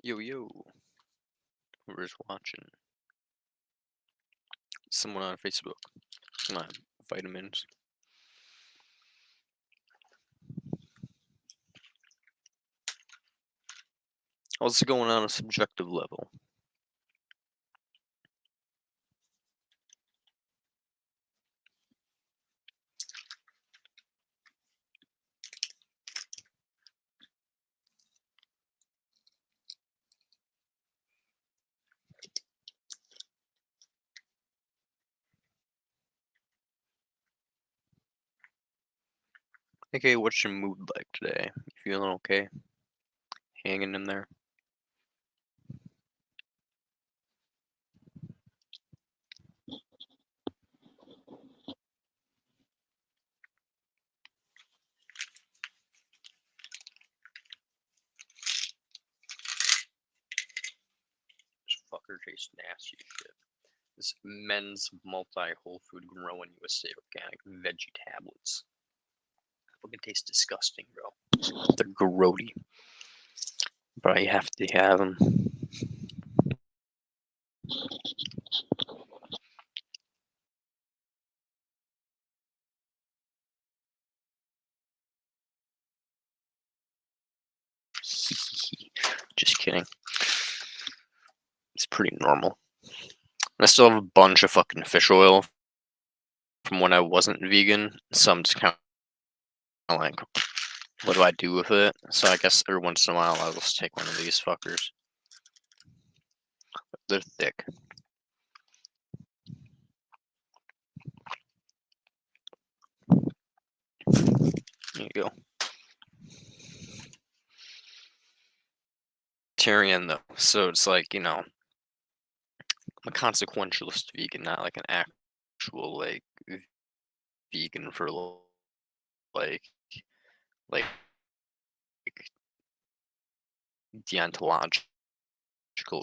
Yo, yo, we're just watching someone on Facebook. My vitamins. What's going on a subjective level? Okay, what's your mood like today? You feeling okay? Hanging in there? This fucker tastes nasty as shit. This men's multi whole food growing USA organic veggie tablets. Fucking taste disgusting, bro. They're grody. But I have to have them. Just kidding. It's pretty normal. I still have a bunch of fucking fish oil from when I wasn't vegan, so I'm just kind of like, what do I do with it? So I guess every once in a while I'll just take one of these fuckers. They're thick. There you go. Vegetarian though, so it's like, I'm a consequentialist vegan, not like an actual like vegan for like like deontological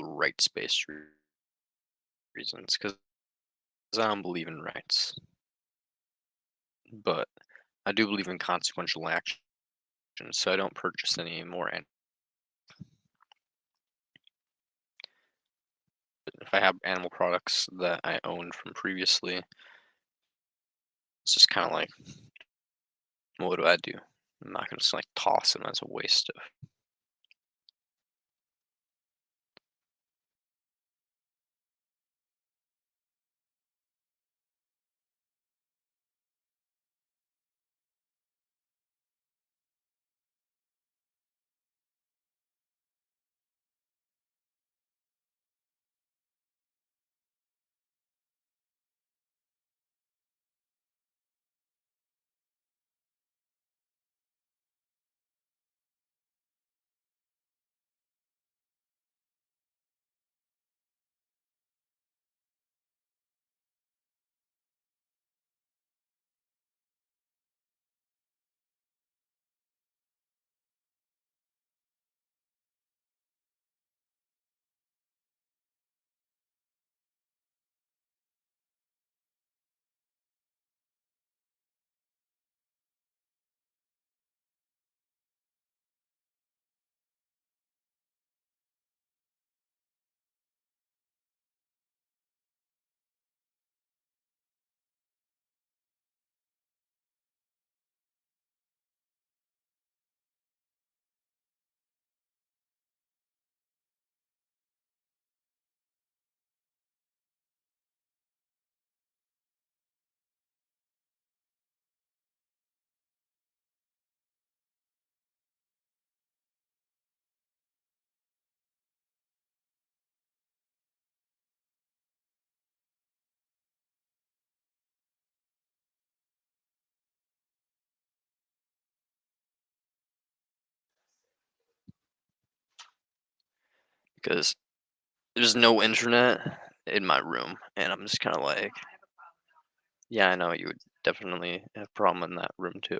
rights-based reasons, because I don't believe in rights, but I do believe in consequential action, so I don't purchase any more. If I have animal products that I owned from previously, it's just kind of like, what do I do? I'm not gonna just like toss them as a waste of. Because there's no internet in my room, and I'm just kind of like, yeah, I know you would definitely have a problem in that room too.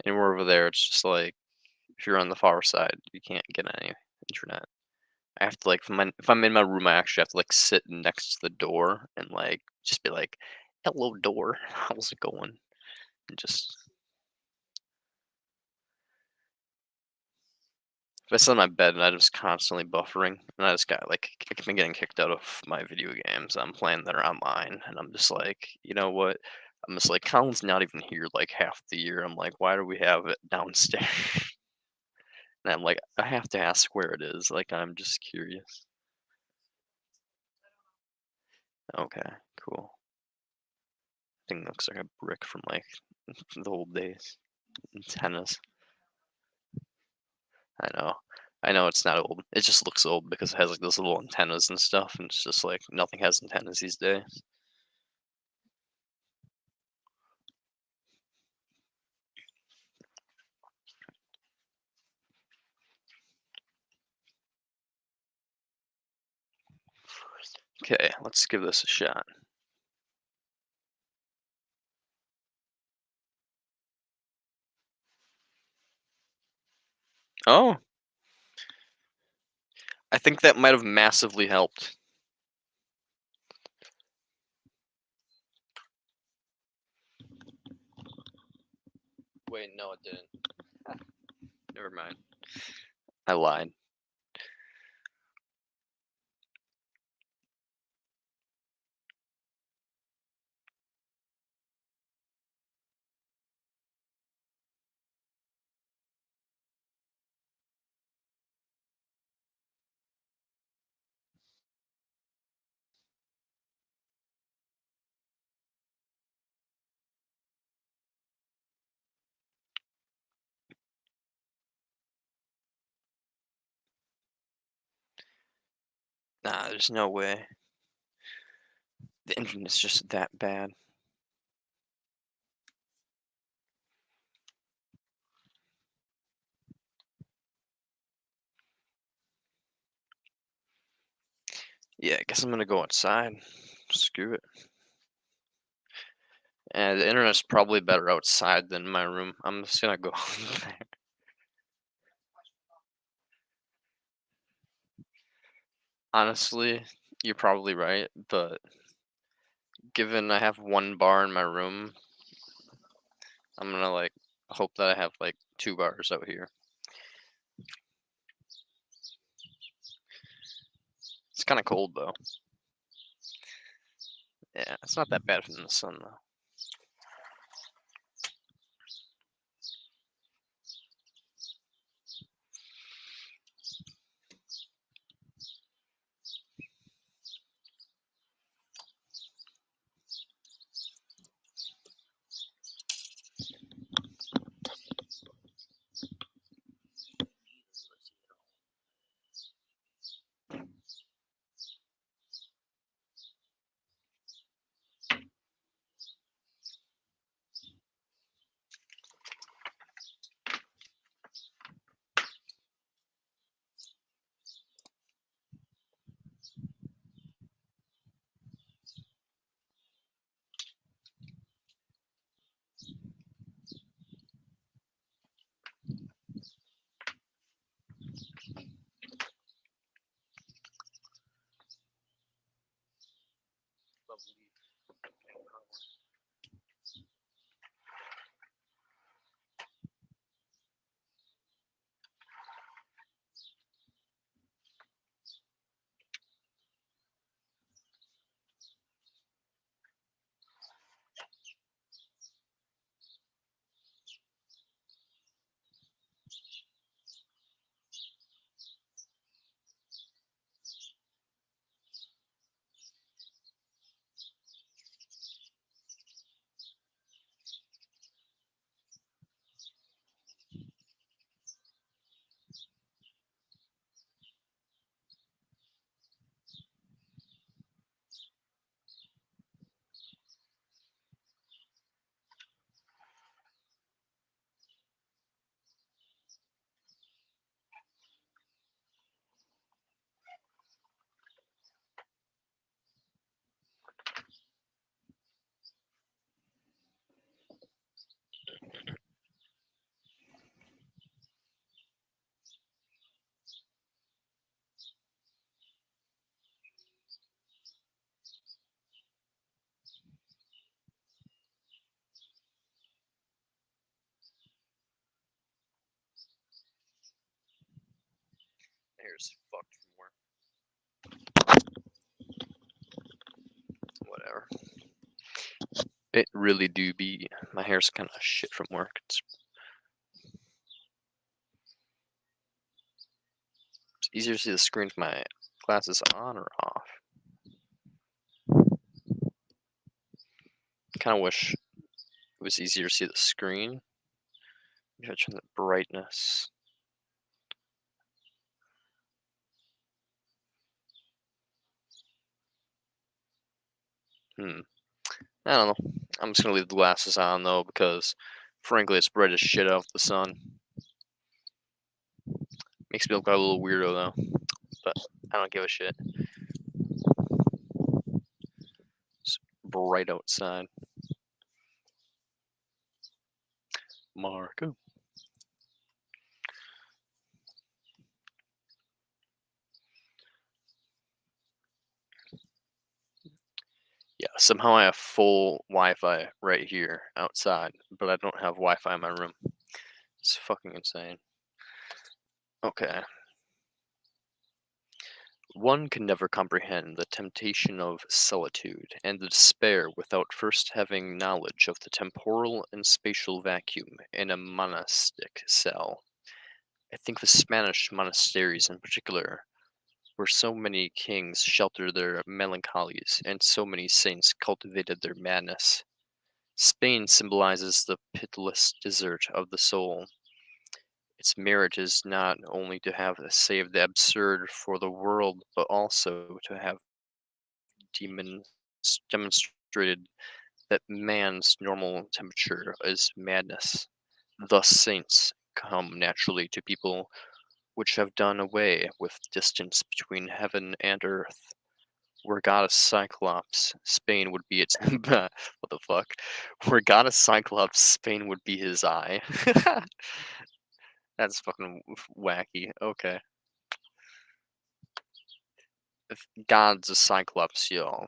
Anywhere over there, it's just like if you're on the far side, you can't get any internet. I have to like, if I'm in my room, I actually have to like sit next to the door and like just be like, "Hello, door, how's it going?" And just If I sit on my bed and I'm just constantly buffering, and I just got like I've been getting kicked out of my video games I'm playing that are online, and I'm just like, you know what? I'm just like, Colin's not even here like half the year. I'm like, why do we have it downstairs? And I'm like, I have to ask where it is. Like, I'm just curious. Okay, cool. Thing looks like a brick from like the old days. Antennas. I know. I know it's not old. It just looks old because it has like those little antennas and stuff, and it's just like nothing has antennas these days. Okay, let's give this a shot. Oh, I think that might have massively helped. Wait, no, it didn't. Never mind. I lied. Nah, there's no way. The internet's just that bad. Yeah, I guess I'm gonna go outside. Screw it. And the internet's probably better outside than my room. I'm just gonna go there. Honestly, you're probably right, but given I have one bar in my room, I'm gonna like hope that I have like 2 bars out here. It's kind of cold though. Yeah, it's not that bad from the sun though. hair's fucked from work. Whatever. It really do be. My hair's kind of shit from work. It's easier to see the screen with my glasses on or off. Kind of wish it was easier to see the screen. Maybe I turn the brightness. I don't know. I'm just gonna leave the glasses on though because, frankly, it's bright as shit out with the sun. Makes me look like a little weirdo though, but I don't give a shit. It's bright outside. Marco. Yeah, somehow I have full Wi-Fi right here outside, but I don't have Wi-Fi in my room. It's fucking insane. Okay. One can never comprehend the temptation of solitude and the despair without first having knowledge of the temporal and spatial vacuum in a monastic cell. I think the Spanish monasteries in particular, where so many kings sheltered their melancholies and so many saints cultivated their madness. Spain symbolizes the pitiless desert of the soul. Its merit is not only to have saved the absurd for the world, but also to have demonstrated that man's normal temperature is madness. Thus, saints come naturally to people which have done away with distance between heaven and earth. Were God a Cyclops, Spain would be its. What the fuck? Were God a Cyclops, Spain would be his eye. That's fucking wacky. Okay. If God's a Cyclops, y'all,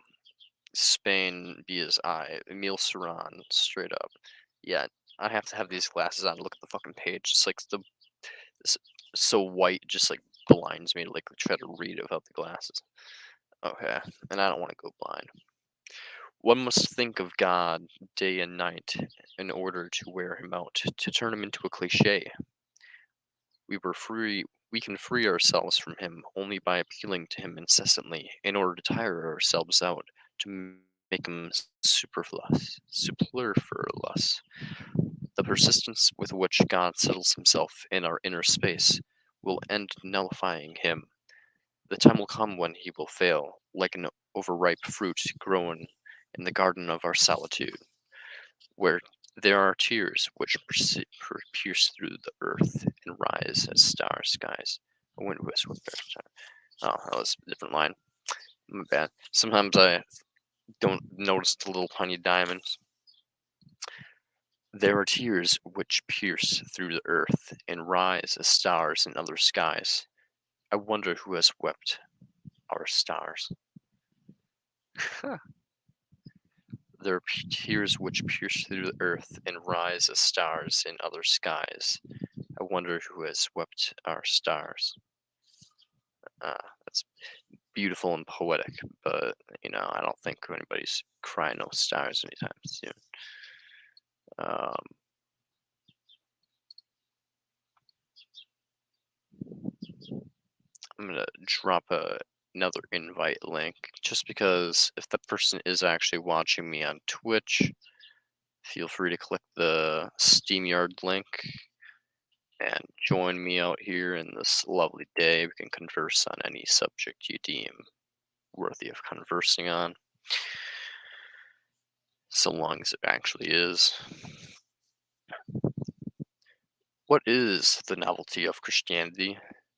Spain be his eye. Emile Serran, straight up. Yeah, I have to have these glasses on to look at the fucking page. It's like it's so white, just like blinds me to like try to read without the glasses. Okay, and I don't want to go blind. One must think of God day and night in order to wear him out, to turn him into a cliche. We can free ourselves from him only by appealing to him incessantly in order to tire ourselves out, to make him superfluous. The persistence with which God settles himself in our inner space will end nullifying him. The time will come when he will fail, like an overripe fruit grown in the garden of our solitude, where there are tears which pierce through the earth and rise as star skies. A wind whistle. Oh, that was a different line. My bad. Sometimes I don't notice the little tiny diamonds. There are tears which pierce through the earth and rise as stars in other skies. I wonder who has wept our stars. There are tears which pierce through the earth and rise as stars in other skies. I wonder who has wept our stars. That's beautiful and poetic, but I don't think anybody's crying no stars anytime soon. I'm gonna drop another invite link just because if the person is actually watching me on Twitch, feel free to click the SteamYard link and join me out here in this lovely day. We can converse on any subject you deem worthy of conversing on, so long as it actually is. What is the novelty of Christianity?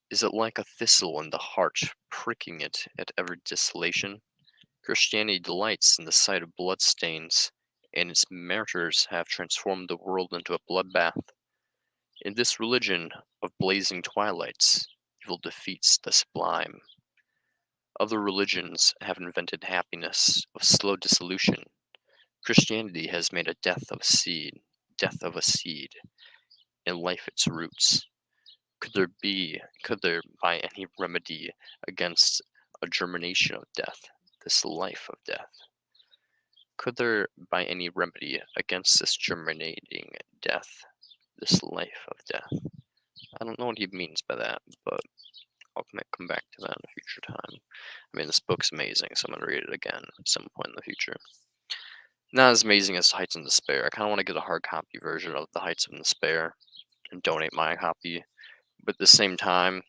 Is it like a thistle in the heart, pricking it at every desolation? Christianity delights in the sight of bloodstains, and its martyrs have transformed the world into a bloodbath. In this religion of blazing twilights, evil defeats the sublime. Other religions have invented happiness of slow dissolution. Christianity has made a death of a seed, in life its roots. Could there by any remedy against a germination of death, this life of death? Could there by any remedy against this germinating death, this life of death? I don't know what he means by that, but I'll come back to that in a future time. I mean, this book's amazing, so I'm gonna read it again at some point in the future. Not as amazing as Heights in Despair. I kind of want to get a hard copy version of The Heights of Despair and donate my copy. But at the same time,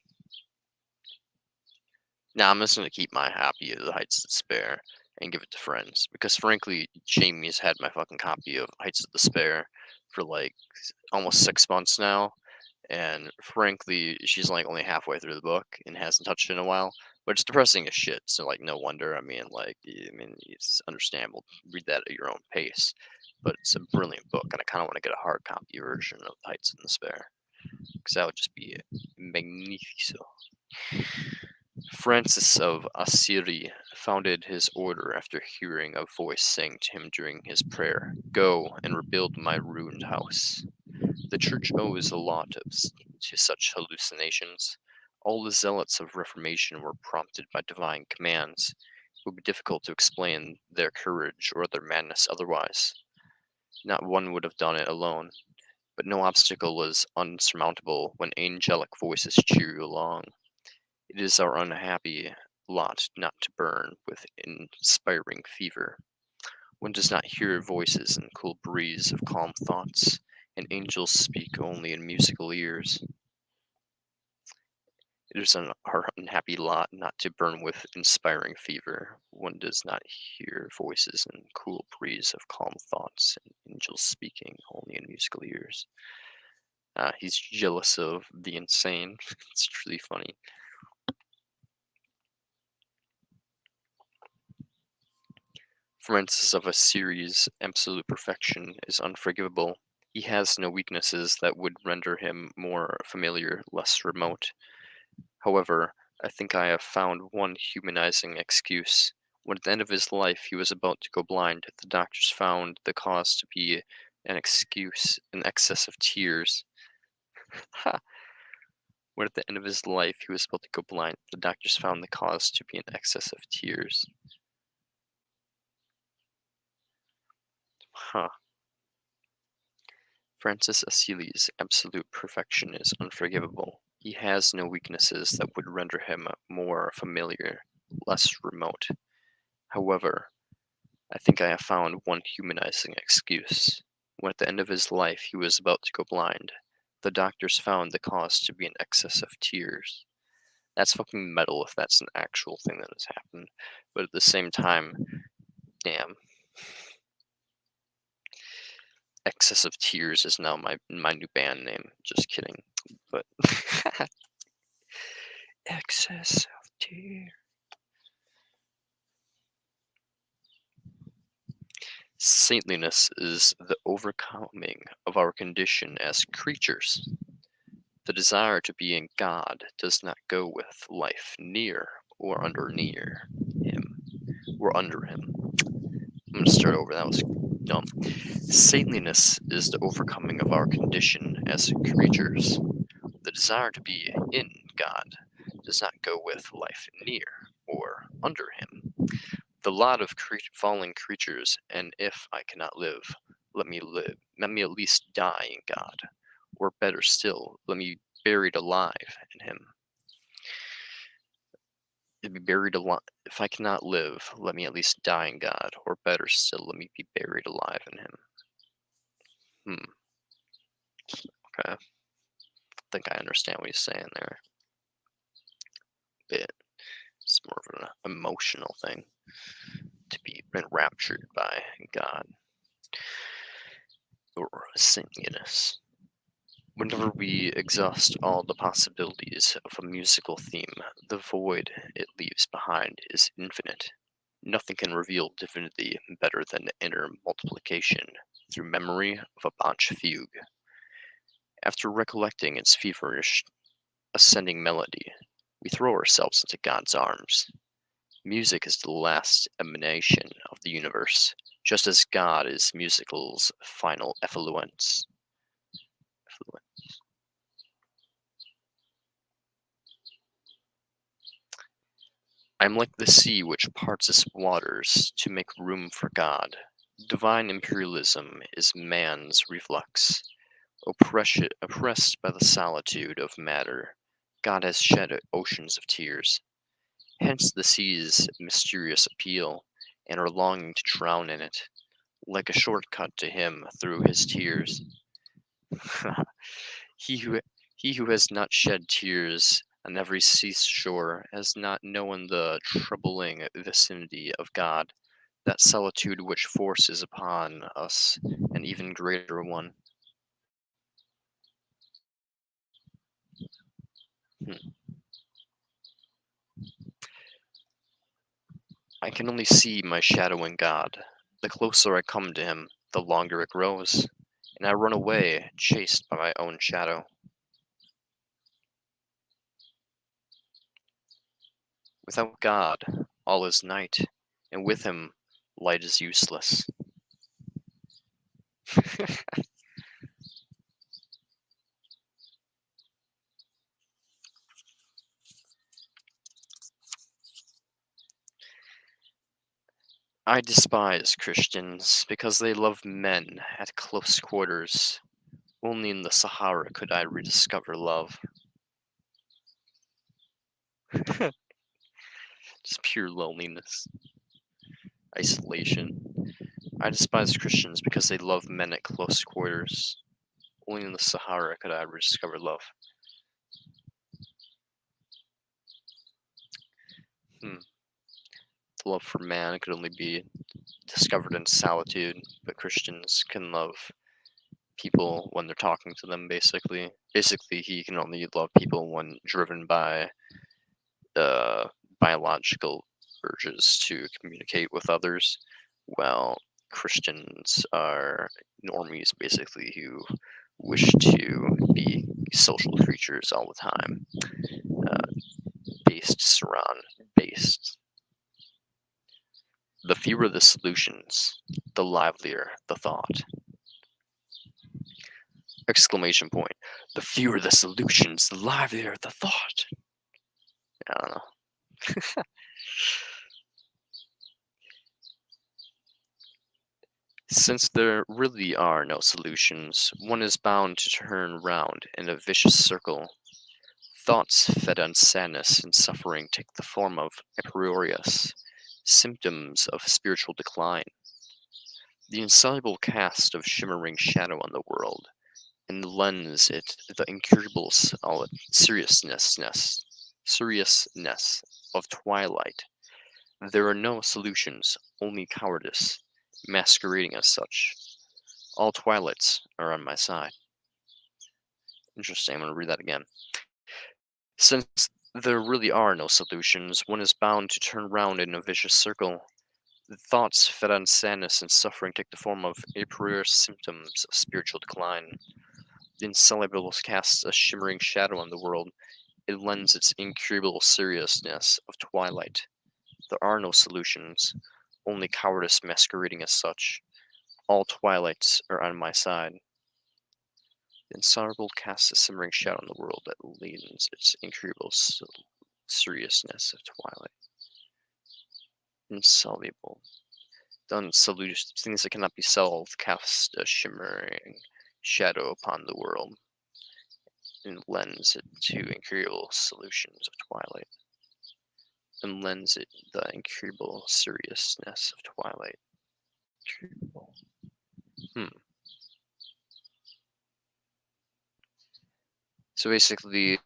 I'm just going to keep my copy of The Heights of Despair and give it to friends. Because frankly, Jamie's had my fucking copy of Heights of Despair for like almost 6 months now. And frankly, she's like only halfway through the book and hasn't touched it in a while. But it's depressing as shit, so like no wonder. I mean, it's understandable. Read that at your own pace. But it's a brilliant book, and I kind of want to get a hard copy version of The Heights of Despair because that would just be magnifico. Francis of Assisi founded his order after hearing a voice saying to him during his prayer, "Go and rebuild my ruined house." The Church owes a lot to such hallucinations. All the zealots of Reformation were prompted by divine commands. It would be difficult to explain their courage or their madness otherwise. Not one would have done it alone, but no obstacle is unsurmountable when angelic voices cheer you along. It is our unhappy lot not to burn with inspiring fever. One does not hear voices in cool breeze of calm thoughts, and angels speak only in musical ears. It is our unhappy lot not to burn with inspiring fever. One does not hear voices in cool breeze of calm thoughts, and angels speaking only in musical ears. He's jealous of the insane. It's truly funny. Francis of Assisi's absolute perfection is unforgivable. He has no weaknesses that would render him more familiar, less remote. However, I think I have found one humanizing excuse. When at the end of his life he was about to go blind, the doctors found the cause to be an excess of tears. Ha! When at the end of his life he was about to go blind, the doctors found the cause to be an excess of tears. Huh. Francis Assisi's absolute perfection is unforgivable. He has no weaknesses that would render him more familiar, less remote. However, I think I have found one humanizing excuse. When at the end of his life he was about to go blind, the doctors found the cause to be an excess of tears. That's fucking metal if that's an actual thing that has happened. But at the same time, damn. Excess of Tears is now my new band name. Just kidding. But Excess of Tears. Saintliness is the overcoming of our condition as creatures. The desire to be in God does not go with life near or under near him or under him. I'm going to start over. That was dumb. Saintliness is the overcoming of our condition as creatures. The desire to be in God does not go with life near or under him. The lot of fallen creatures, and if I cannot live, let me live. Let me at least die in God. Or better still, let me be buried alive in him. Be buried alive. If I cannot live, let me at least die in God. Or better still, let me be buried alive in him. Okay. I think I understand what he's saying there. Bit. It's more of an emotional thing. To be enraptured by God. Or saintliness. Whenever we exhaust all the possibilities of a musical theme, the void it leaves behind is infinite. Nothing can reveal divinity better than the inner multiplication through memory of a Bach fugue. After recollecting its feverish, ascending melody, we throw ourselves into God's arms. Music is the last emanation of the universe, just as God is musical's final effluence. I'm like the sea which parts its waters to make room for God. Divine imperialism is man's reflex. Oppressed by the solitude of matter, God has shed oceans of tears. Hence the sea's mysterious appeal, and our longing to drown in it, like a shortcut to him through his tears. he who he who has not shed tears on every seashore has not known the troubling vicinity of God, that solitude which forces upon us an even greater one. Hmm. I can only see my shadow in God. The closer I come to him, the longer it grows, and I run away, chased by my own shadow. Without God, all is night, and with him, light is useless. I despise Christians because they love men at close quarters. Only in the Sahara could I rediscover love. Just pure loneliness, isolation. I despise Christians because they love men at close quarters. Only in the Sahara could I rediscover love. Hmm. The love for man could only be discovered in solitude, but Christians can love people when they're talking to them, basically he can only love people when driven by uh, biological urges to communicate with others, while Christians are normies, basically, who wish to be social creatures all the time. uh, based. The fewer the solutions, the livelier the thought. Exclamation point. The fewer the solutions, the livelier the thought. I don't know. Since there really are no solutions, one is bound to turn round in a vicious circle. Thoughts fed on sadness and suffering take the form of uproarious symptoms of spiritual decline. The insoluble cast of shimmering shadow on the world, and lends it the incurable seriousness of twilight. There are no solutions, only cowardice, masquerading as such. All twilights are on my side. Interesting, I'm going to read that again. Since there really are no solutions, one is bound to turn round in a vicious circle. The thoughts fed on sadness and suffering take the form of a prior symptoms of spiritual decline. The insoluble casts a shimmering shadow on the world. It lends its incurable seriousness of twilight. There are no solutions, only cowardice masquerading as such. All twilights are on my side. The insoluble casts a simmering shadow on the world that lends its incurable seriousness of twilight. Insoluble. The solution, things that cannot be solved, cast a shimmering shadow upon the world, and lends it to incurable solutions of twilight. And lends it the incurable seriousness of twilight. Incurable. Hmm. So basically,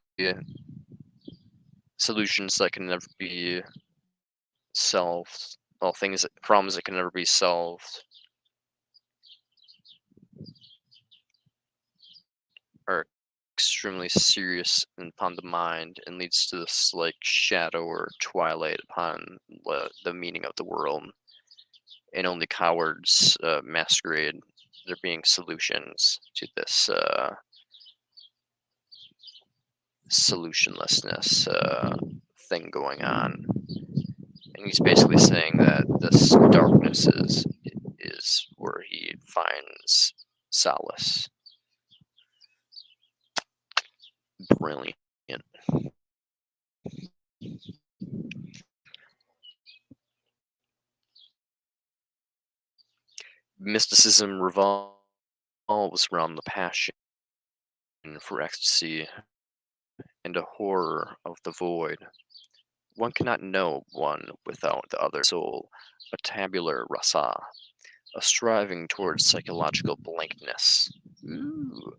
solutions that can never be solved, well, problems that can never be solved are extremely serious upon the mind and leads to this like shadow or twilight upon the meaning of the world. And only cowards masquerade there being solutions to this solutionlessness thing going on. And he's basically saying that this darkness is where he finds solace. Brilliant. Mysticism revolves around the passion for ecstasy and a horror of the void. One cannot know one without the other soul, a tabular rasa, a striving towards psychological blankness. Ooh.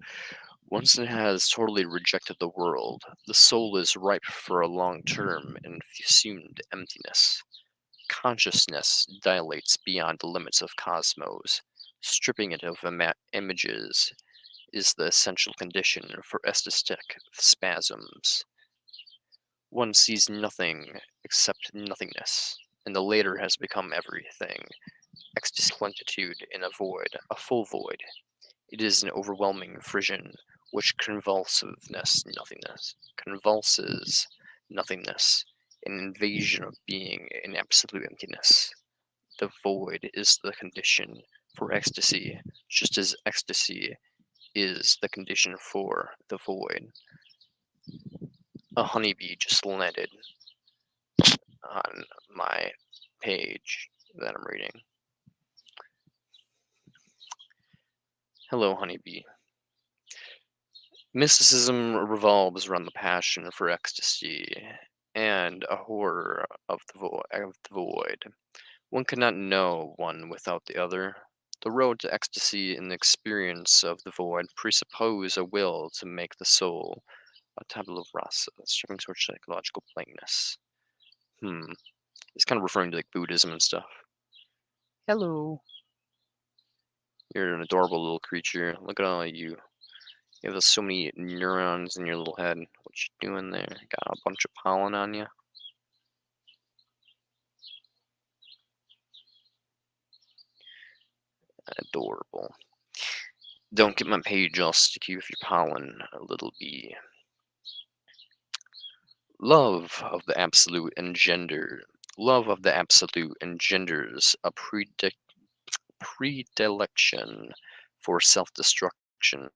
Once it has totally rejected the world, the soul is ripe for a long term and assumed emptiness. Consciousness dilates beyond the limits of cosmos. Stripping it of images is the essential condition for aesthetic spasms. One sees nothing except nothingness, and the later has become everything. Ecstasy, plenitude in a void, a full void. It is an overwhelming frisson, which convulses nothingness, an invasion of being in absolute emptiness. The void is the condition for ecstasy, just as ecstasy is the condition for the void. A honeybee just landed on my page that I'm reading. Hello, honeybee. Mysticism revolves around the passion for ecstasy and a horror of the void. One cannot know one without the other. The road to ecstasy and the experience of the void presuppose a will to make the soul a tabula rasa, stripping towards psychological plainness. It's kind of referring to like Buddhism and stuff. Hello. You're an adorable little creature. Look at all of you. You have so many neurons in your little head. What you doing there? Got a bunch of pollen on you? Adorable. Don't get my page all sticky with your pollen, little bee. Love of the absolute Love of the absolute engenders a predilection for self-destruction.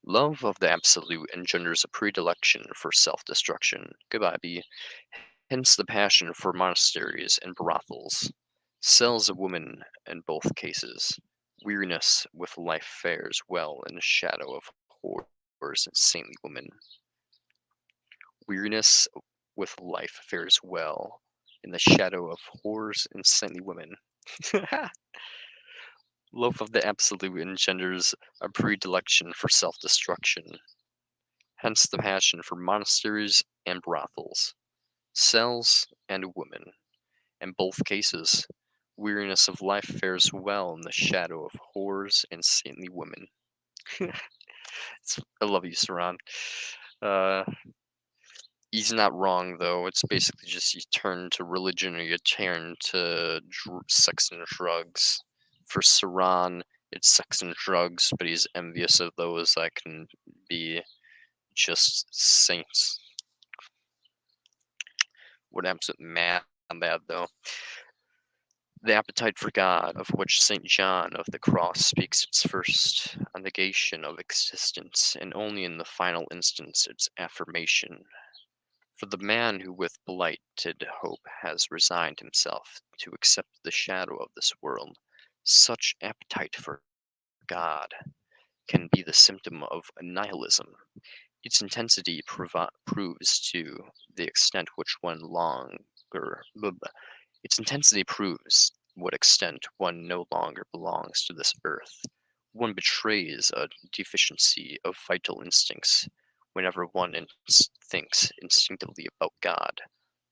Love of the absolute engenders a predilection for self-destruction. Goodbye, bee. Hence the passion for monasteries and brothels. Sells a woman in both cases. Weariness with life fares well in the shadow of whores and saintly women. Weariness with life fares well in the shadow of whores and saintly women. Love of the absolute engenders a predilection for self-destruction. Hence the passion for monasteries and brothels. Cells and women. In both cases, weariness of life fares well in the shadow of whores and saintly women. I love you, Saran. Uh, he's not wrong, though. It's basically just you turn to religion or you turn to sex and drugs. For Saran, it's sex and drugs, but he's envious of those that can be just saints. What absolute mad on that, though. The appetite for God, of which St. John of the Cross speaks its first, a negation of existence, and only in the final instance its affirmation. For the man who with blighted hope has resigned himself to accept the shadow of this world, such appetite for God can be the symptom of nihilism. Its intensity proves to the extent which one its intensity proves what extent one no longer belongs to this earth. One betrays a deficiency of vital instincts whenever one thinks instinctively about God.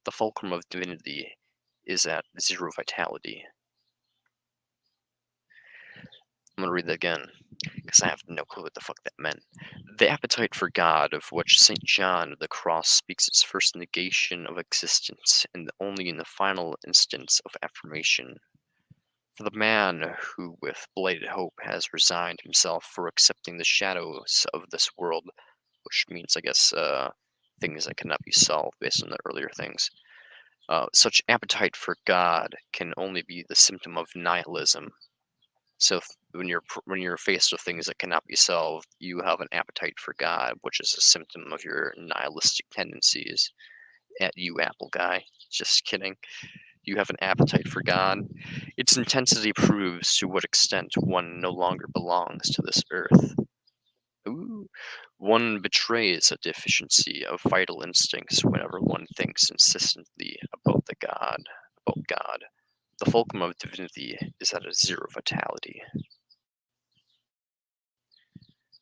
The fulcrum of divinity is at zero vitality. I'm gonna read that again, because I have no clue what the fuck that meant. The appetite for God, of which St. John of the Cross speaks its first negation of existence, and only in the final instance of affirmation. For the man who with blighted hope has resigned himself for accepting the shadows of this world, which means, I guess, things that cannot be solved based on the earlier things. Such appetite for God can only be the symptom of nihilism. So when you're faced with things that cannot be solved, you have an appetite for God, which is a symptom of your nihilistic tendencies. At you, Apple guy. Just kidding. You have an appetite for God. Its intensity proves to what extent one no longer belongs to this earth. Ooh. One betrays a deficiency of vital instincts whenever one thinks insistently about God. The fulcrum of divinity is at a zero vitality.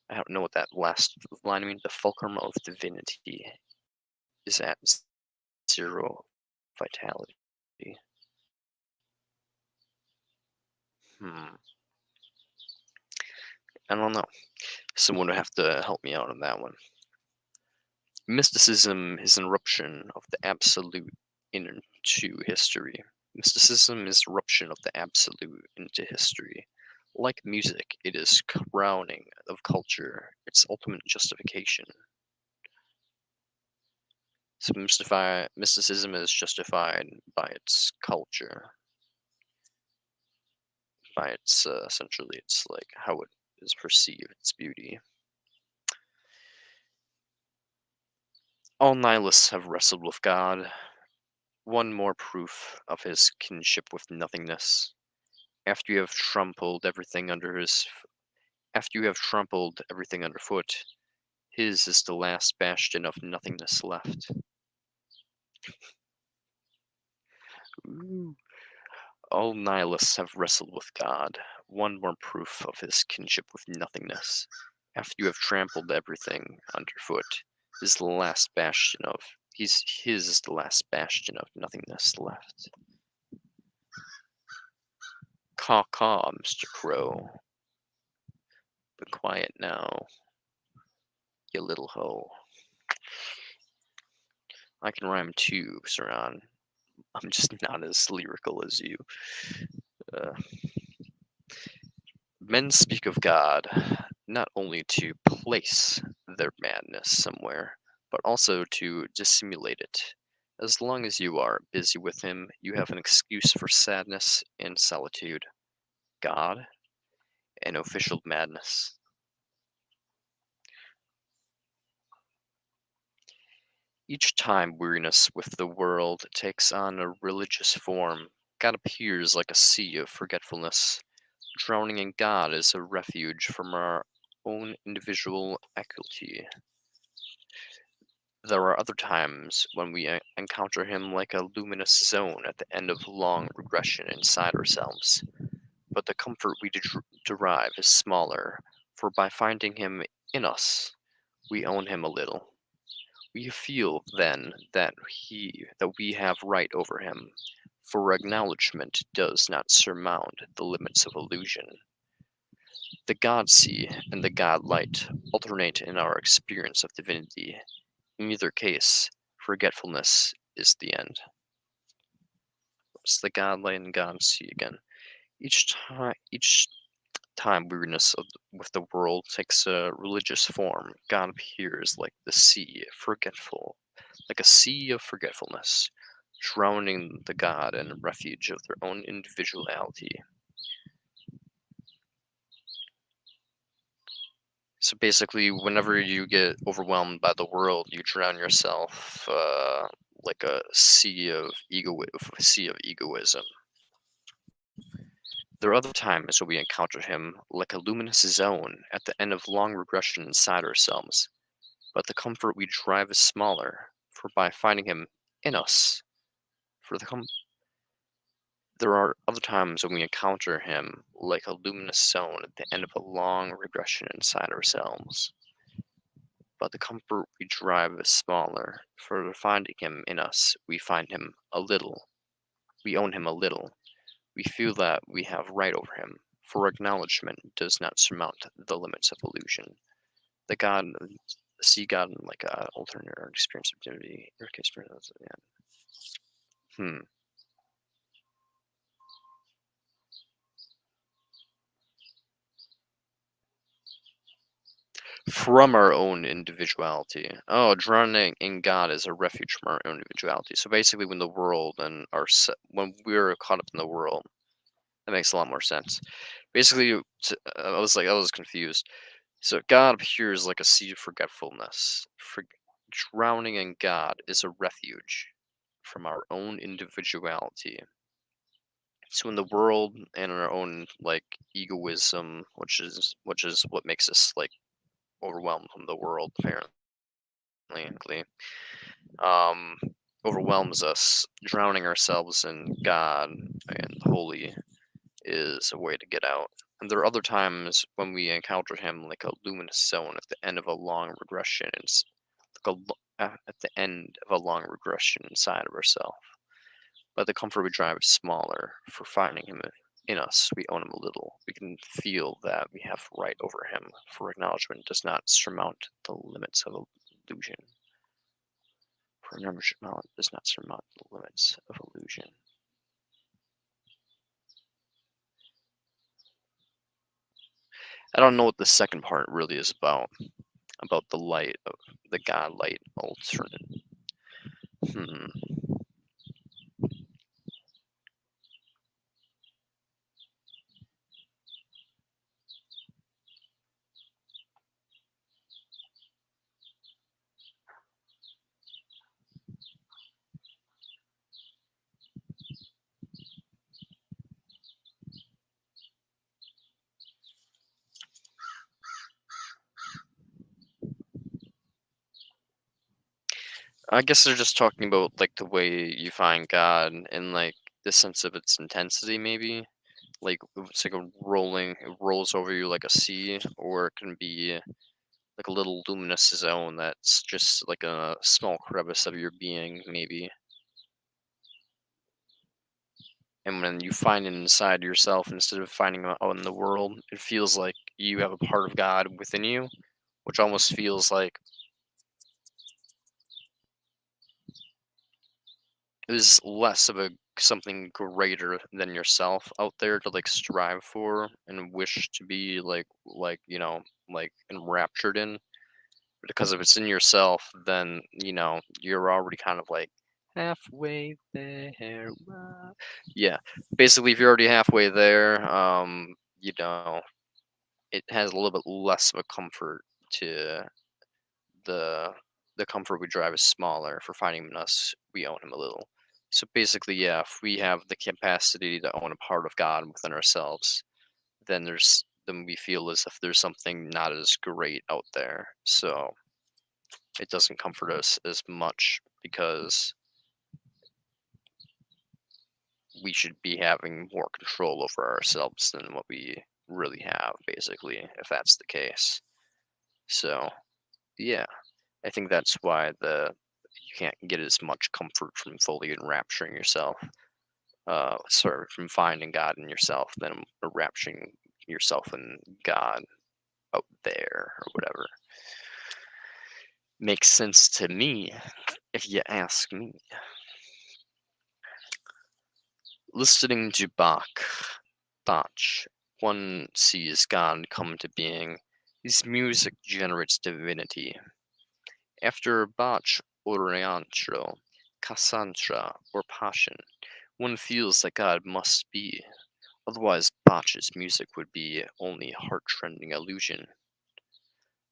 I don't know what that last line means. The fulcrum of divinity is at zero vitality. Hmm. I don't know. Someone would have to help me out on that one. Mysticism is an eruption of the absolute into history. Mysticism is eruption of the absolute into history. Like music, it is crowning of culture, its ultimate justification. So mysticism is justified by its culture, by its essentially, it's like how it is perceived, its beauty. All nihilists have wrestled with God. One more proof of his kinship with nothingness. After you have trampled everything after you have trampled everything underfoot, his is the last bastion of nothingness left. Ooh. All nihilists have wrestled with God. One more proof of his kinship with nothingness. After you have trampled everything underfoot, is the last bastion of his is the last bastion of nothingness left. Caw caw, Mr. Crow. Be quiet now, you little hoe. I can rhyme too, Saran. I'm just not as lyrical as you. Uh, Men speak of God not only to place their madness somewhere, but also to dissimulate it. As long as you are busy with him, you have an excuse for sadness and solitude. God and official madness. Each time weariness with the world takes on a religious form, God appears like a sea of forgetfulness. Drowning in God is a refuge from our own individual acuity. There are other times when we encounter him like a luminous zone at the end of long regression inside ourselves. But the comfort we derive is smaller, for by finding him in us, we own him a little. We feel then that we have right over him, for acknowledgement does not surmount the limits of illusion. The God sea and the God light alternate in our experience of divinity. In either case, forgetfulness is the end. It's the God light and God sea again. Each time weariness with the world takes a religious form, God appears like the sea, forgetful, like a sea of forgetfulness, drowning the God in a refuge of their own individuality. So basically, whenever you get overwhelmed by the world, you drown yourself like a sea of egoism. There are other times when we encounter him like a luminous zone at the end of long regression inside ourselves, but the comfort we derive is smaller, for by finding him in us, for the com- there are other times when we encounter him like a luminous zone at the end of a long regression inside ourselves, but the comfort we derive is smaller, for finding him in us, we find him a little, we own him a little, we feel that we have right over him, for acknowledgement does not surmount the limits of illusion. The God, see God in like a alternate or experience of divinity. Hmm. From our own individuality. Oh, drowning in God is a refuge from our own individuality. So basically, when the world and when we're caught up in the world, that makes a lot more sense. Basically, I was confused. So God appears like a sea of forgetfulness. Drowning in God is a refuge. from our own individuality. So in the world and our own like egoism, which is what makes us like overwhelmed from the world apparently, um, overwhelms us. Drowning ourselves in God and holy is a way to get out. And there are other times when we encounter him like a luminous zone at the end of a long regression. It's like at the end of a long regression inside of ourselves. But the comfort we drive is smaller. For finding him in us, we own him a little. We can feel that we have right over him, for acknowledgement does not surmount the limits of illusion. For acknowledgement does not surmount the limits of illusion. I don't know what the second part really is about the light of the God light alternate. Hmm. I guess they're just talking about like the way you find God and like the sense of its intensity, maybe. Like it's like it rolls over you like a sea, or it can be like a little luminous zone that's just like a small crevice of your being, maybe. And when you find it inside yourself instead of finding it out in the world, it feels like you have a part of God within you, which almost feels like is less of a something greater than yourself out there to like strive for and wish to be like enraptured in, because if it's in yourself then you're already kind of like halfway there. Yeah, basically if you're already halfway there, it has a little bit less of a comfort to the the comfort we drive is smaller. For finding him in us, we own him a little. So basically, yeah, if we have the capacity to own a part of God within ourselves, then we feel as if there's something not as great out there. So it doesn't comfort us as much because we should be having more control over ourselves than what we really have, basically, if that's the case. So yeah. I think that's why the you can't get as much comfort from fully enrapturing yourself. Sorry, from finding God in yourself than enrapturing yourself in God out there or whatever. Makes sense to me, if you ask me. Listening to Bach, one sees God come to being. His music generates divinity. After Bach, Orientro, Cassandra, or Passion, one feels that God must be, otherwise Bach's music would be only heart-rending illusion.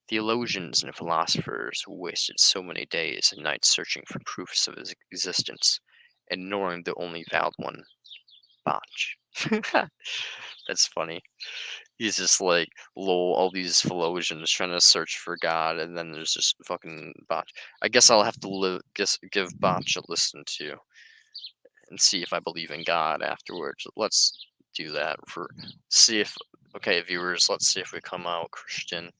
Theologians and philosophers wasted so many days and nights searching for proofs of his existence, ignoring the only valid one, Bach. That's funny. He's just like, lol, all these theologians trying to search for God, and then there's just fucking Bach. I guess I'll have to give Bach a listen to and see if I believe in God afterwards. Let's do that for see if okay, viewers. Let's see if we come out Christian.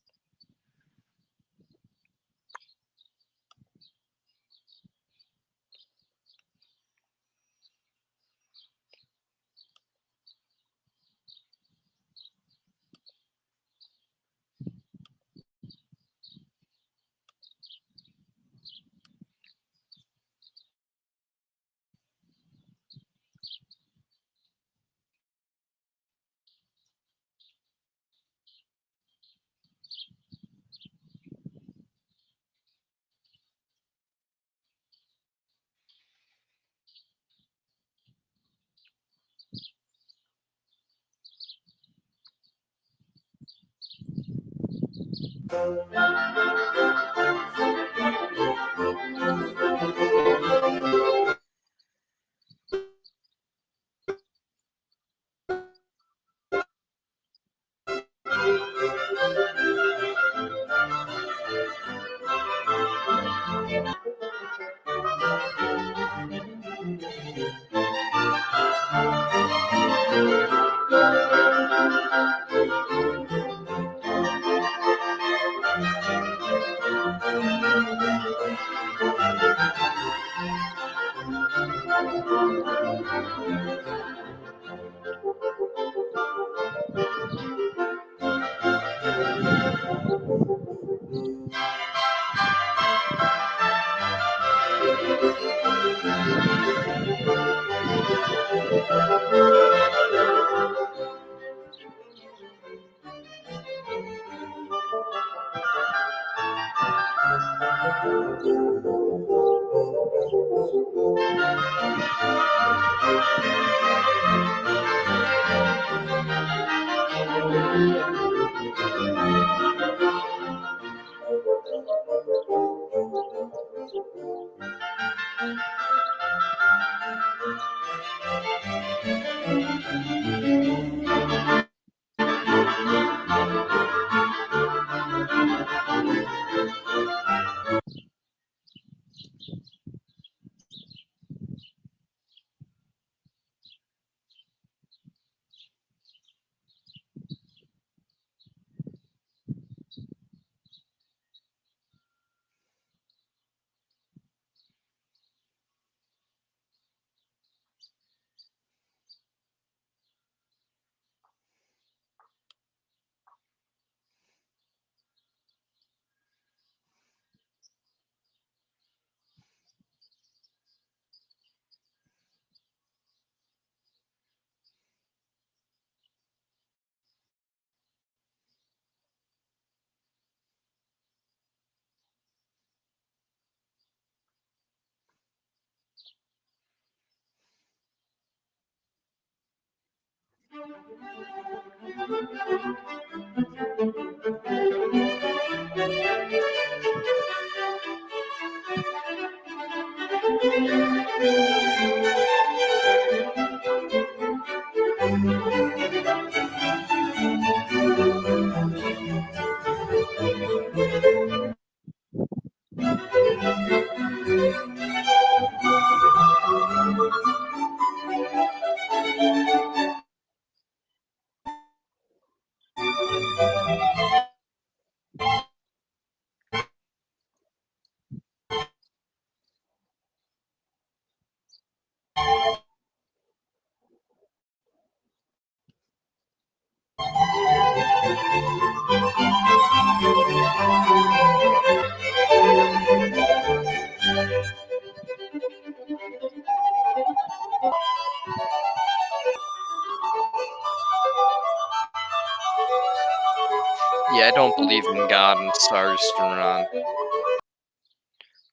Yeah, I don't believe in God and stars, Ron.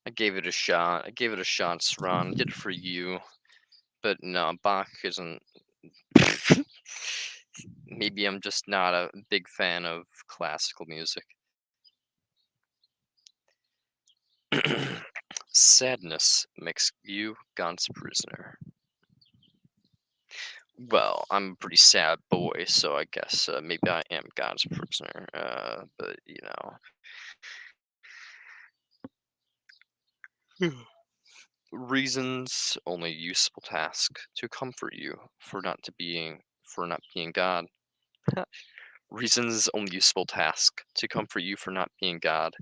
I gave it a shot. I gave it a shot, Ron. Did it for you. But no, Bach isn't. Maybe I'm just not a big fan of classical music. Sadness makes you God's prisoner. Well, I'm a pretty sad boy, so I guess maybe I am God's prisoner. But reasons only useful task to comfort you for not being God. Reasons only useful task to comfort you for not being God.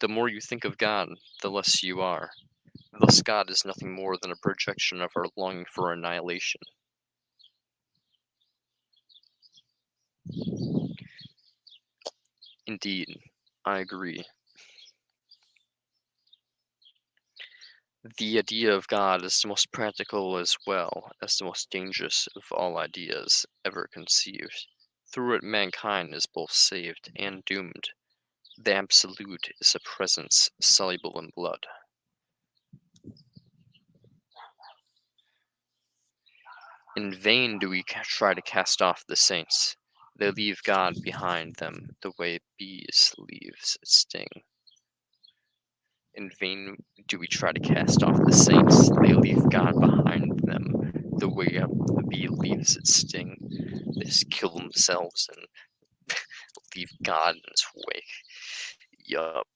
The more you think of God, the less you are. Thus, God is nothing more than a projection of our longing for annihilation. Indeed, I agree. The idea of God is the most practical as well as the most dangerous of all ideas ever conceived. Through it, mankind is both saved and doomed. The Absolute is a presence soluble in blood. In vain do we try to cast off the saints. They leave God behind them the way bees leaves its sting. In vain do we try to cast off the saints. They leave God behind them the way a bee leaves its sting. They just kill themselves and leave God in its wake. Yup.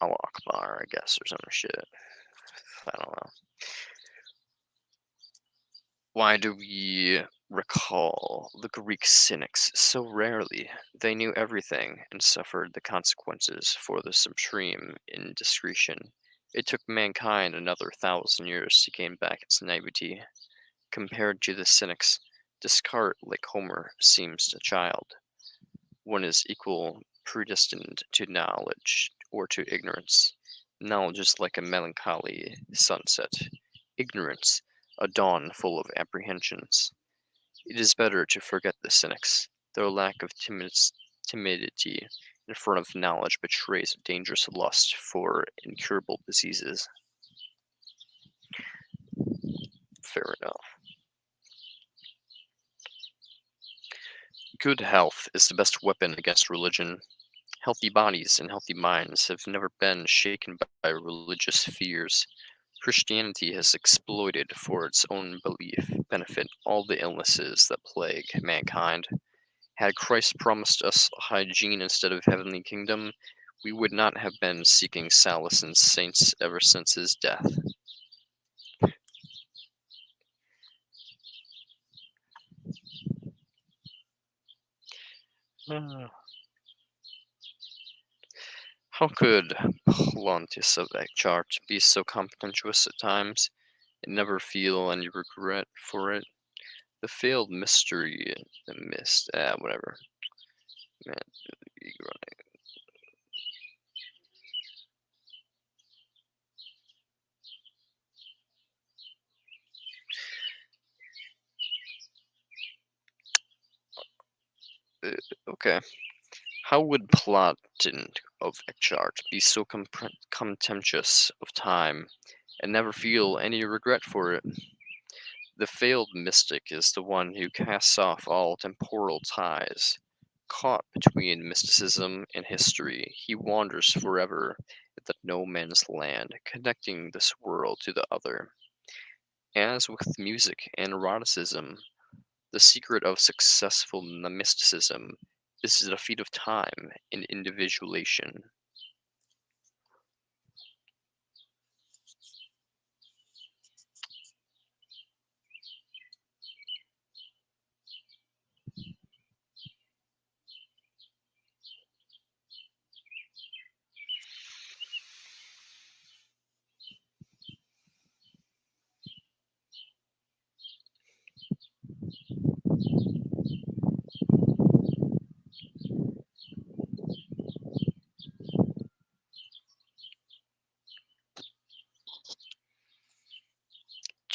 Allah Akbar, I guess, or some shit. I don't know. Why do we recall the Greek cynics so rarely? They knew everything and suffered the consequences for the supreme indiscretion. It took mankind another 1,000 years to gain back its naivety. Compared to the cynics, Descartes, like Homer, seems a child. One is equal predestined to knowledge or to ignorance. Knowledge is like a melancholy sunset. Ignorance, a dawn full of apprehensions. It is better to forget the cynics. Their lack of timidity in front of knowledge betrays a dangerous lust for incurable diseases. Fair enough. Good health is the best weapon against religion. Healthy bodies and healthy minds have never been shaken by religious fears. Christianity has exploited for its own benefit all the illnesses that plague mankind. Had Christ promised us hygiene instead of heavenly kingdom, we would not have been seeking solace in saints ever since his death. Ah. How could Pontius of Eckhart be so contemptuous at times and never feel any regret for it? The failed mystery, the mist, whatever. Man, okay. How would Platon of Eckhart be so contemptuous of time and never feel any regret for it? The failed mystic is the one who casts off all temporal ties. Caught between mysticism and history, he wanders forever in the no man's land, connecting this world to the other. As with music and eroticism, the secret of successful mysticism is the defeat of time and individuation.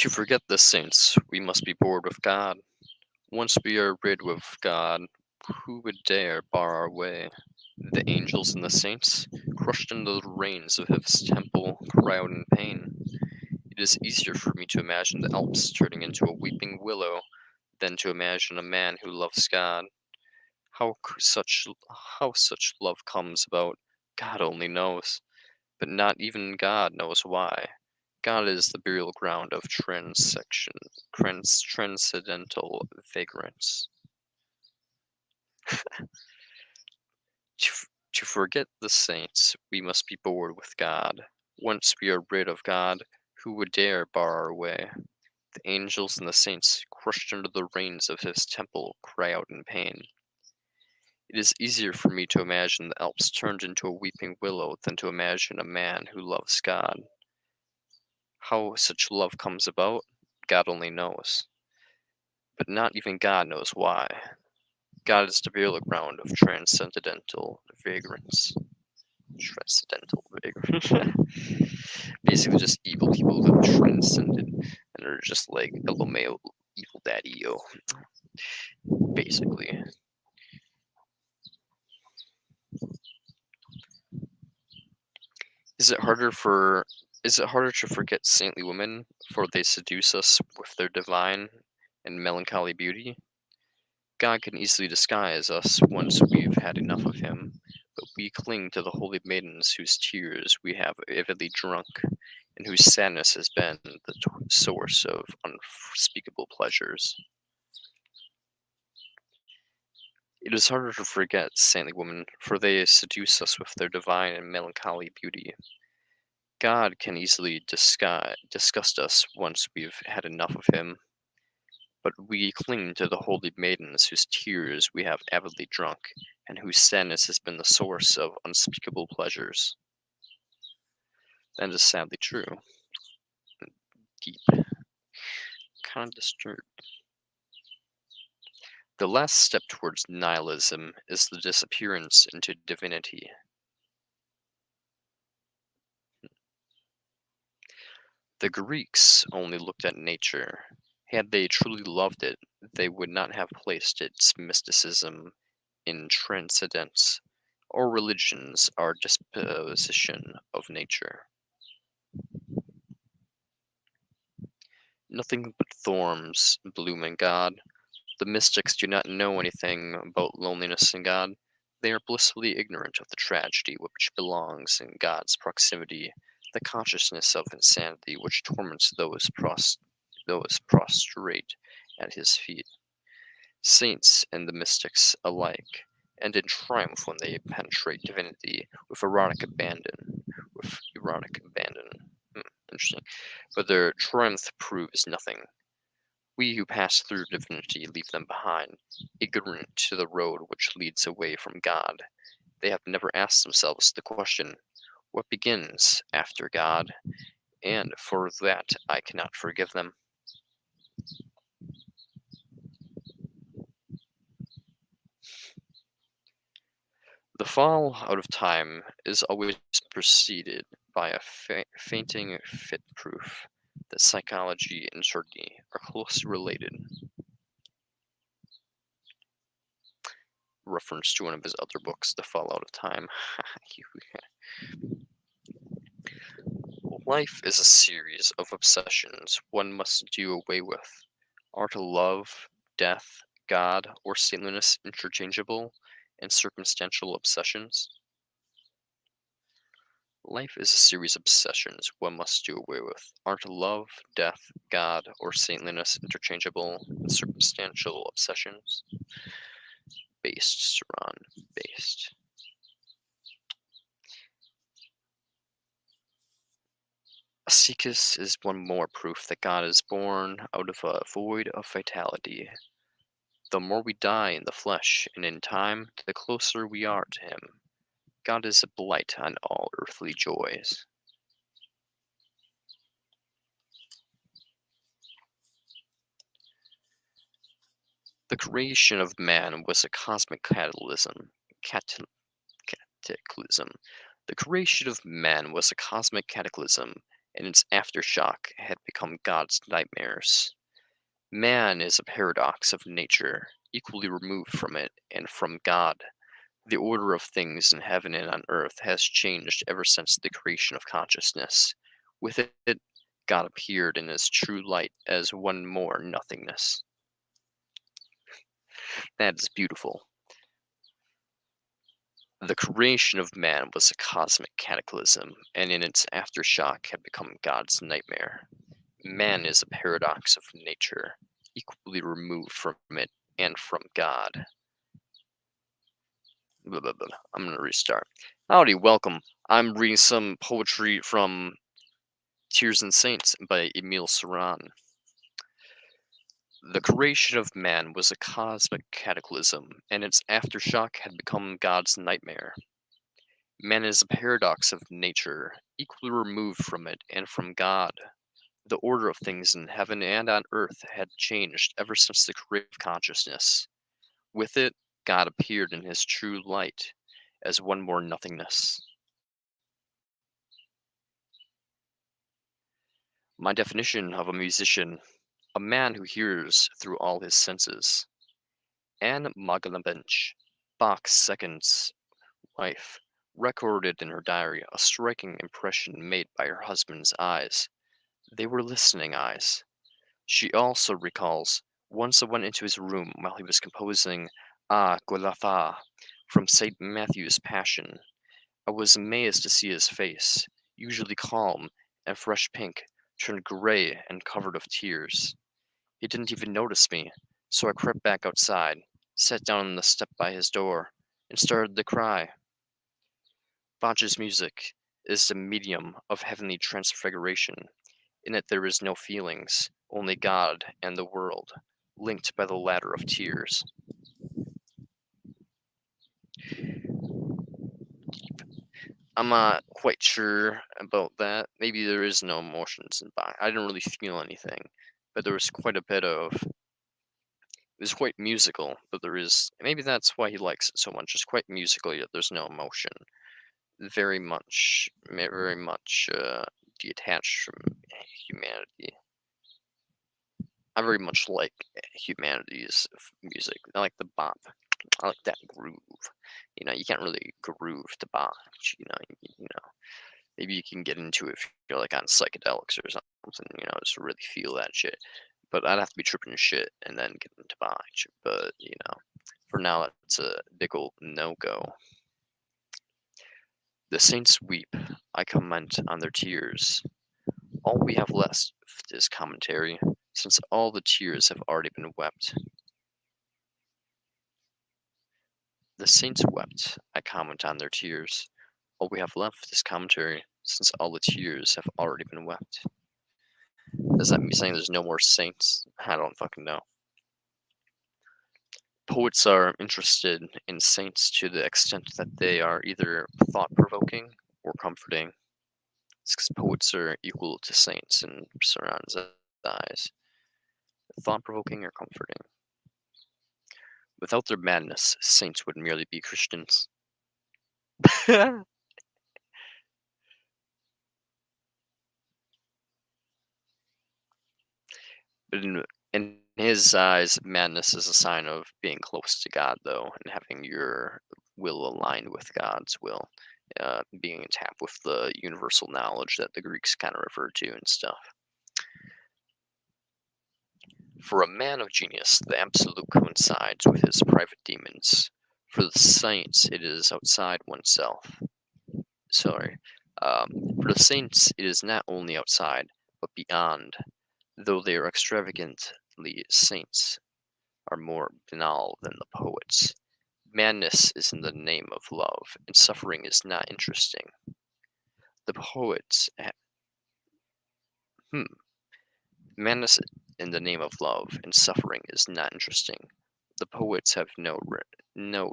To forget the saints, we must be bored with God. Once we are rid of God, who would dare bar our way? The angels and the saints, crushed under the reins of his temple, cry out in pain. It is easier for me to imagine the Alps turning into a weeping willow than to imagine a man who loves God. How such love comes about, God only knows. But not even God knows why. God is the burial ground of transcendental vagrants. To forget the saints, we must be bored with God. Once we are rid of God, who would dare bar our way? The angels and the saints, crushed under the reins of his temple, cry out in pain. It is easier for me to imagine the Alps turned into a weeping willow than to imagine a man who loves God. How such love comes about, God only knows. But not even God knows why. God is the burial ground of transcendental vagrants. Transcendental vagrants. Basically, just evil people who have transcended and are just like LMAO, evil daddy, yo. Basically. Is it harder for is it harder to forget saintly women, for they seduce us with their divine and melancholy beauty? God can easily disguise us once we've had enough of him, but we cling to the holy maidens whose tears we have avidly drunk, and whose sadness has been the source of unspeakable pleasures. It is harder to forget saintly women, for they seduce us with their divine and melancholy beauty. God can easily disgust us once we've had enough of him, but we cling to the holy maidens whose tears we have avidly drunk, and whose sadness has been the source of unspeakable pleasures. That is sadly true. Deep. Kind of disturbed. The last step towards nihilism is the disappearance into divinity. The Greeks only looked at nature. Had they truly loved it, they would not have placed its mysticism in transcendence, or religions are disposition of nature. Nothing but thorns bloom in God. The mystics do not know anything about loneliness in God. They are blissfully ignorant of the tragedy which belongs in God's proximity, the consciousness of insanity which torments those prostrate at his feet, saints and the mystics alike, and in triumph when they penetrate divinity with erotic abandon. With erotic abandon. Interesting. But their triumph proves nothing. We who pass through divinity leave them behind, ignorant to the road which leads away from God. They have never asked themselves the question, what begins after God? And for that I cannot forgive them. The fall out of time is always preceded by a fainting fit proof that psychology and certainty are closely related. Reference to one of his other books, The Fall Out of Time. Life is a series of obsessions one must do away with. Are to love, death, God, or saintliness interchangeable and circumstantial obsessions? Life is a series of obsessions one must do away with. Are to love, death, God, or saintliness interchangeable and circumstantial obsessions? Based, Saran, based. Ascesis is one more proof that God is born out of a void of vitality. The more we die in the flesh and in time, the closer we are to Him. God is a blight on all earthly joys. The creation of man was a cosmic catalysm. Cataclysm. The creation of man was a cosmic cataclysm, and its aftershock had become God's nightmares. Man is a paradox of nature, equally removed from it and from God. The order of things in heaven and on earth has changed ever since the creation of consciousness. With it, God appeared in his true light as one more nothingness. That is beautiful. The creation of man was a cosmic cataclysm, and in its aftershock had become God's nightmare. Man is a paradox of nature, equally removed from it and from God. Blah, blah, blah. I'm going to restart. Howdy, welcome. I'm reading some poetry from Tears and Saints by Emile Saran. The creation of man was a cosmic cataclysm, and its aftershock had become God's nightmare. Man is a paradox of nature, equally removed from it and from God. The order of things in heaven and on earth had changed ever since the creation of consciousness. With it, God appeared in his true light as one more nothingness. My definition of a musician: a man who hears through all his senses. Anne Magdalenbench, Bach's second wife, recorded in her diary a striking impression made by her husband's eyes. They were listening eyes. She also recalls, once I went into his room while he was composing Ah Golgotha from St. Matthew's Passion. I was amazed to see his face, usually calm and fresh pink, turned gray and covered with tears. He didn't even notice me, so I crept back outside, sat down on the step by his door, and started to cry. Bach's music is the medium of heavenly transfiguration. In it there is no feelings, only God and the world, linked by the ladder of tears. I'm not quite sure about that. Maybe there is no emotions in Bach. I didn't really feel anything, but there was quite a bit of It's quite musical, but there is maybe that's why he likes it so much. It's quite musical, yet there's no emotion. Very much detached from humanity. I very much like humanity's music. I like the bop. I like that groove. You know, you can't really groove to bop. You know, maybe you can get into it if you're like on psychedelics or something. You know, just really feel that shit. But I'd have to be tripping shit and then get into botch. But you know, for now, it's a big old no go. The saints weep. I comment on their tears. All we have left is commentary, since all the tears have already been wept. The saints wept. I comment on their tears. All we have left is commentary, since all the tears have already been wept. Does that mean saying there's no more saints? I don't fucking know. Poets are interested in saints to the extent that they are either thought-provoking or comforting. It's because poets are equal to saints in Saran's eyes. Thought-provoking or comforting. Without their madness, saints would merely be Christians. But in his eyes, madness is a sign of being close to God, though, and having your will aligned with God's will, being in tap with the universal knowledge that the Greeks kind of referred to and stuff. For a man of genius, the absolute coincides with his private demons. For the saints, it is outside oneself. Sorry. For the saints, it is not only outside, but beyond. Though they are extravagantly saints, are more banal than the poets. Madness is in the name of love, and suffering is not interesting. The poets, hmm, madness in the name of love and suffering is not interesting. The poets have no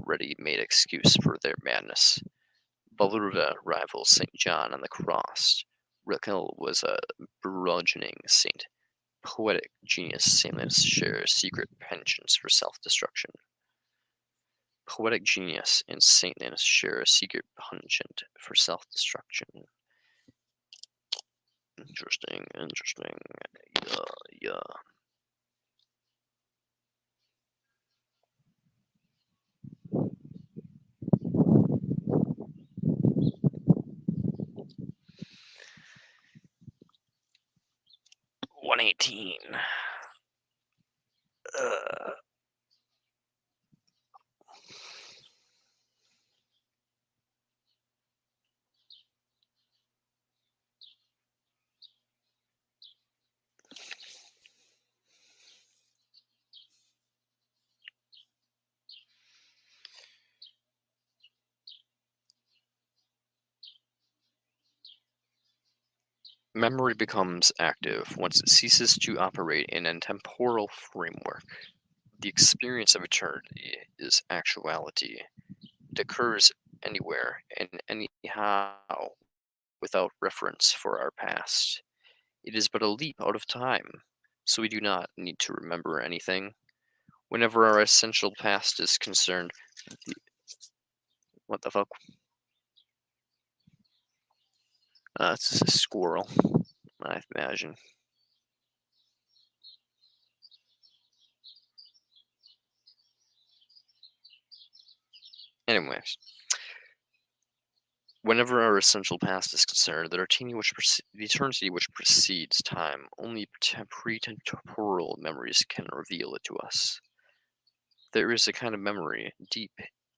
ready-made excuse for their madness. Balurva rivals St. John on the cross. Raquel was a burgeoning saint. Poetic genius, saintliness share secret penchants for self-destruction. Poetic genius and saintliness share a secret penchant for self-destruction. Interesting, interesting. Yeah. 118. Uh, Memory becomes active once it ceases to operate in a temporal framework. The experience of eternity is actuality. It occurs anywhere and anyhow without reference for our past. It is but a leap out of time, so we do not need to remember anything. Whenever our essential past is concerned, what the fuck? It's just a squirrel, I imagine. Anyways, whenever our essential past is concerned, the eternity which precedes time, only pretemporal memories can reveal it to us. There is a kind of memory, deep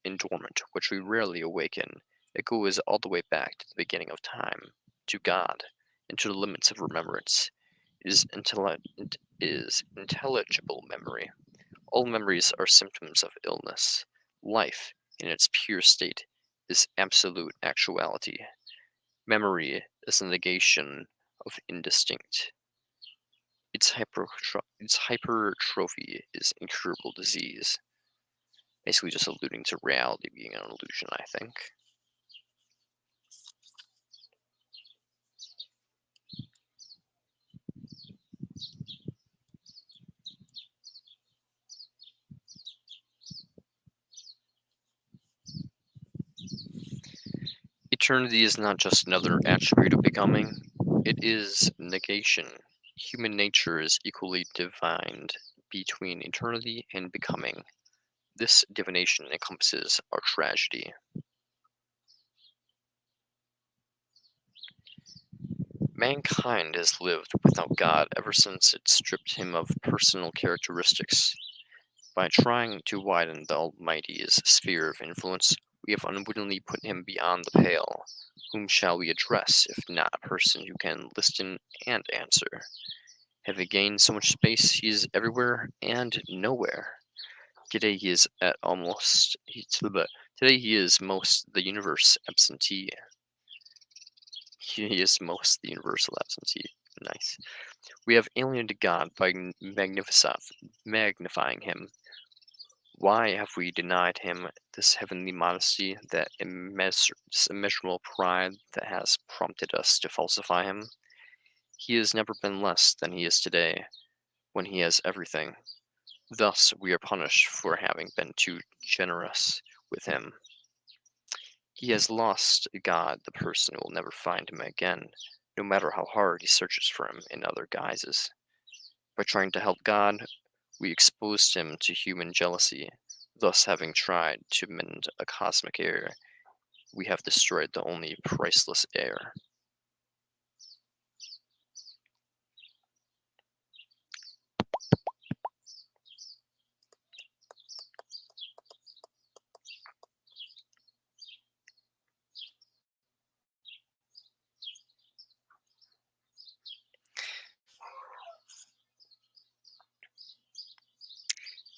and dormant, which we rarely awaken. It goes all the way back to the beginning of time, to God, and to the limits of remembrance. It is intelligible memory. All memories are symptoms of illness. Life, in its pure state, is absolute actuality. Memory is the negation of indistinct. Its hypertrophy is incurable disease. Basically, just alluding to reality being an illusion, I think. Eternity is not just another attribute of becoming, it is negation. Human nature is equally divined between eternity and becoming. This divination encompasses our tragedy. Mankind has lived without God ever since it stripped him of personal characteristics. By trying to widen the Almighty's sphere of influence, we have unwittingly put him beyond the pale. Whom shall we address, if not a person who can listen and answer? Having gained so much space, he is everywhere and nowhere. Today he is at almost today he is most the universe absentee. He is most the universal absentee. Nice. We have alienated God by magnifying him. Why have we denied him this heavenly modesty, that this immeasurable pride that has prompted us to falsify him? He has never been less than he is today, when he has everything. Thus we are punished for having been too generous with him. He has lost God, the person will never find him again, no matter how hard he searches for him in other guises. By trying to help God, we exposed him to human jealousy. Thus, having tried to mend a cosmic error, we have destroyed the only priceless heir.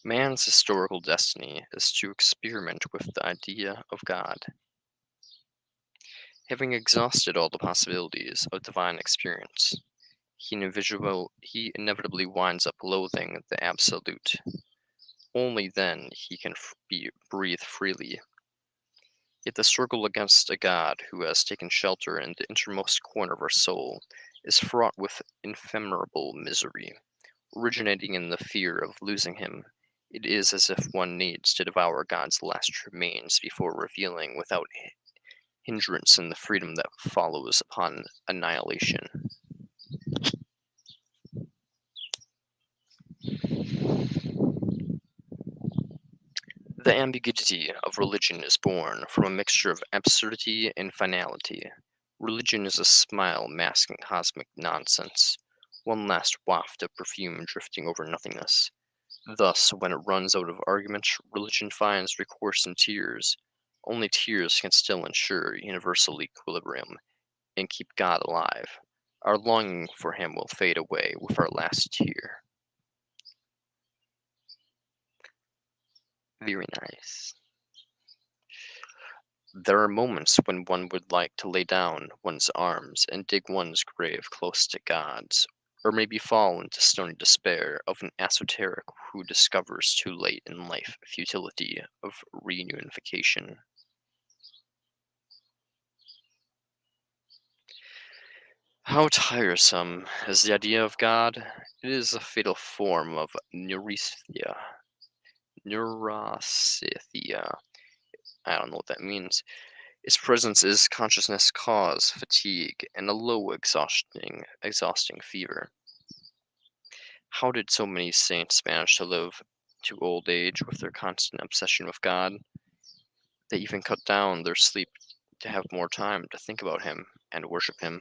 Man's historical destiny is to experiment with the idea of God. Having exhausted all the possibilities of divine experience, he inevitably winds up loathing the absolute. Only then he can breathe freely. Yet the struggle against a God who has taken shelter in the innermost corner of our soul is fraught with ephemeral misery. Originating in the fear of losing him, it is as if one needs to devour God's last remains before revealing without hindrance in the freedom that follows upon annihilation. The ambiguity of religion is born from a mixture of absurdity and finality. Religion is a smile masking cosmic nonsense, one last waft of perfume drifting over nothingness. Thus, when it runs out of argument, religion finds recourse in tears. Only tears can still ensure universal equilibrium and keep God alive. Our longing for him will fade away with our last tear. Very nice. There are moments when one would like to lay down one's arms and dig one's grave close to God's, or maybe fall into stony despair of an esoteric who discovers too late in life futility of reunification. How tiresome is the idea of God? It is a fatal form of neurasthenia. Neurasthenia. I don't know what that means. Its presence is consciousness cause, fatigue, and a low exhausting fever. How did so many saints manage to live to old age with their constant obsession with God? They even cut down their sleep to have more time to think about Him and worship Him.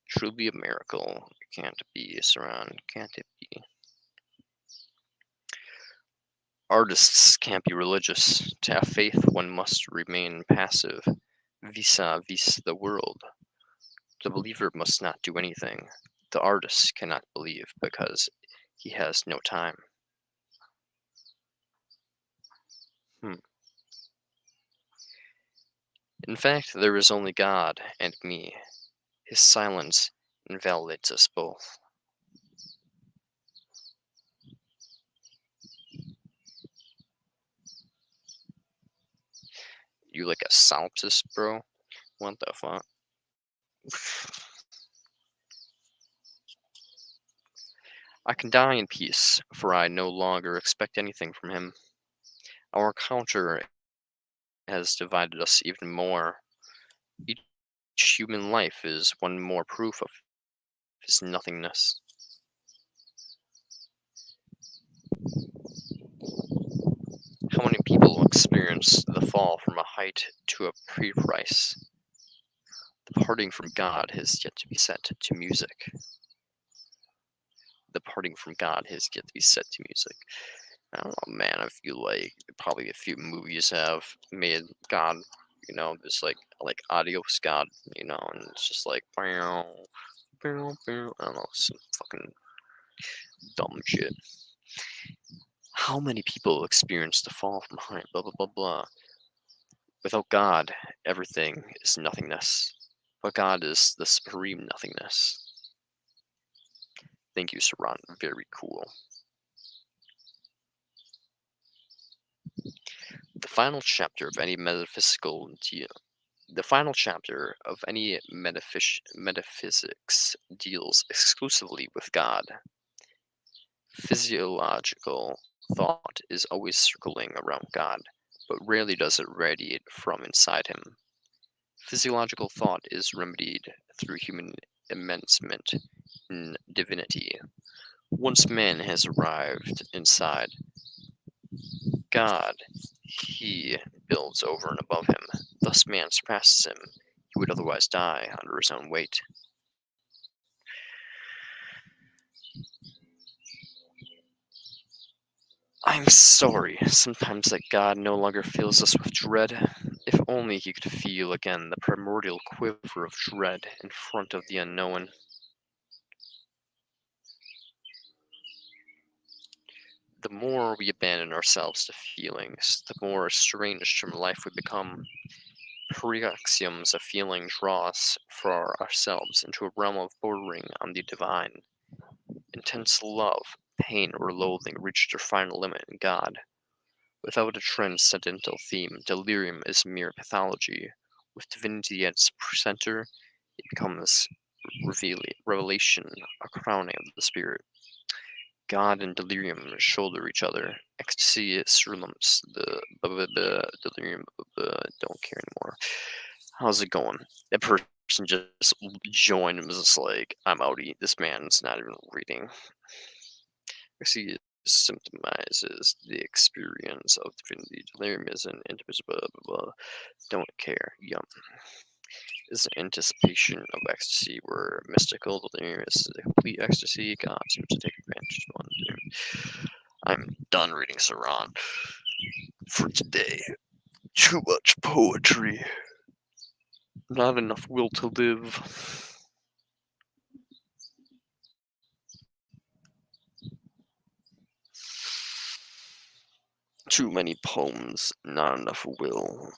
Truly a miracle. Can't be, Saran. Can't it be? Artists can't be religious. To have faith, one must remain passive vis-a-vis the world. The believer must not do anything. The artist cannot believe because he has no time. In fact, there is only God and me. His silence invalidates us both. You like a solipsist, bro? What the fuck? I can die in peace, for I no longer expect anything from him. Our encounter has divided us even more. Each human life is one more proof of his nothingness. How many people experience the fall from a height to a pre-price? The parting from God has yet to be set to music. The parting from God has yet to be set to music. I don't know, man. I feel like probably a few movies have made God, just like adios God, and it's just like, I don't know, some fucking dumb shit. How many people experience the fall from height? Blah blah blah blah. Without God, everything is nothingness. But God is the supreme nothingness. Thank you, Saran. Very cool. The final chapter of any the final chapter of any metaphysics deals exclusively with God. Physiological thought is always circling around God, but rarely does it radiate from inside him. Physiological thought is remedied through human immersement in divinity. Once man has arrived inside God, he builds over and above him. Thus man surpasses him. He would otherwise die under his own weight. I'm sorry, sometimes that God no longer fills us with dread. If only he could feel again the primordial quiver of dread in front of the unknown. The more we abandon ourselves to feelings, the more estranged from life we become. Paroxysms of feeling draw us for ourselves into a realm of bordering on the divine. Intense love, pain, or loathing reach their final limit in God. Without a transcendental theme, delirium is mere pathology. With divinity at its center, it becomes revelation, a crowning of the spirit. God and delirium shoulder each other. Ecstasy surlimps the delirium don't care anymore. How's it going? That person just joined and was just like, I'm outie. This man's not even reading. Ecstasy symptomizes the experience of divinity. Delirium is an intimate blah blah blah. Don't care. Yum. Is the anticipation of ecstasy where mystical delirium is the complete ecstasy. God seems to take advantage of one. I'm done reading Saran for today. Too much poetry. Not enough will to live. Too many poems, not enough will.